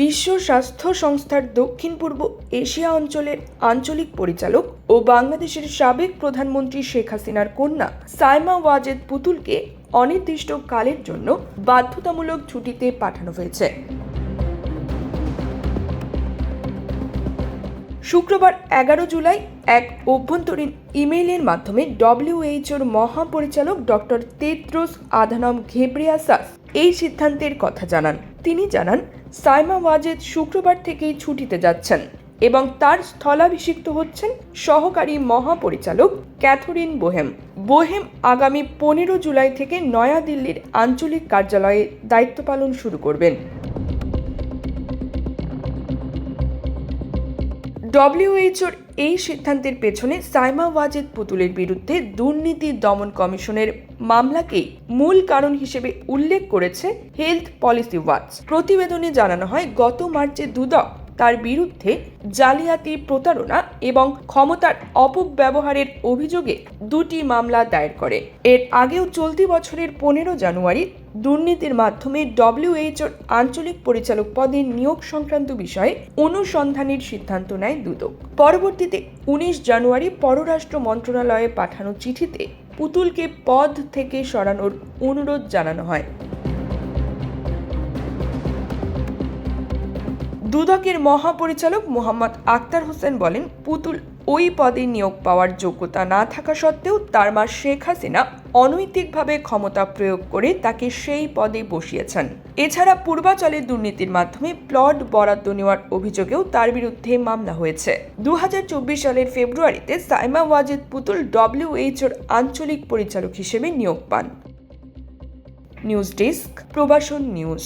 বিশ্ব স্বাস্থ্য সংস্থার দক্ষিণ পূর্ব এশিয়া অঞ্চলের আঞ্চলিক পরিচালক ও বাংলাদেশের সাবেক প্রধানমন্ত্রী শেখ হাসিনার কন্যা সাইমা ওয়াজেদ পুতুলকে অনির্দিষ্টকালের জন্য বাধ্যতামূলক ছুটিতে পাঠানো হয়েছে। শুক্রবার 11 জুলাই এক অভ্যন্তরীণ ইমেইলের মাধ্যমে ডব্লিউএইচওর মহাপরিচালক ডক্টর তেদ্রোস আধানম ঘেব্রেয়াসাস এই সিদ্ধান্তের কথা জানান। তিনি জানান, সাইমা ওয়াজেদ শুক্রবার থেকেই ছুটিতে যাচ্ছেন এবং তার স্থলাভিষিক্ত হচ্ছেন সহকারী মহাপরিচালক ক্যাথরিন বোহেম। বোহেম আগামী 15 জুলাই থেকে নয়াদিল্লির আঞ্চলিক কার্যালয়ে দায়িত্ব পালন শুরু করবেন। ডব্লিউএইচওর এই সিদ্ধান্তের পেছনে সাইমা ওয়াজেদ পুতুলের বিরুদ্ধে দুর্নীতি দমন কমিশনের মামলাকেই মূল কারণ হিসেবে উল্লেখ করেছে হেলথ পলিসি ওয়াচ। প্রতিবেদনে জানানো হয়, গত মার্চে দুদক তার বিরুদ্ধে জালিয়াতি, প্রতারণা এবং ক্ষমতার অপব্যবহারের অভিযোগে 2টি মামলা দায়ের করে। এর আগেও চলতি বছরের 15 জানুয়ারি দুর্নীতির মাধ্যমে ডব্লিউএইচওর আঞ্চলিক পরিচালক পদে নিয়োগ সংক্রান্ত বিষয়ে অনুসন্ধানের সিদ্ধান্ত নেয় দুদক। পরবর্তীতে 19 জানুয়ারি পররাষ্ট্র মন্ত্রণালয়ে পাঠানো চিঠিতে পুতুলকে পদ থেকে সরানোর অনুরোধ জানানো হয়। দুদকের মহাপরিচালক মোহাম্মদ আক্তার হোসেন বলেন, পুতুল ওই পদে নিয়োগ পাওয়ার যোগ্যতা না থাকা সত্ত্বেও তার মা শেখ হাসিনা অনৈতিকভাবে ক্ষমতা প্রয়োগ করে তাকে সেই পদে বসিয়েছেন। এছাড়া পূর্বাচলের দুর্নীতির মাধ্যমে প্লট বরাদ্দ নেওয়ার অভিযোগেও তার বিরুদ্ধে মামলা হয়েছে। 2024 সালের ফেব্রুয়ারিতে সাইমা ওয়াজেদ পুতুল ডব্লিউএইচওর আঞ্চলিক পরিচালক হিসেবে নিয়োগ পান। নিউজ ডেস্ক, প্রবাসন নিউজ।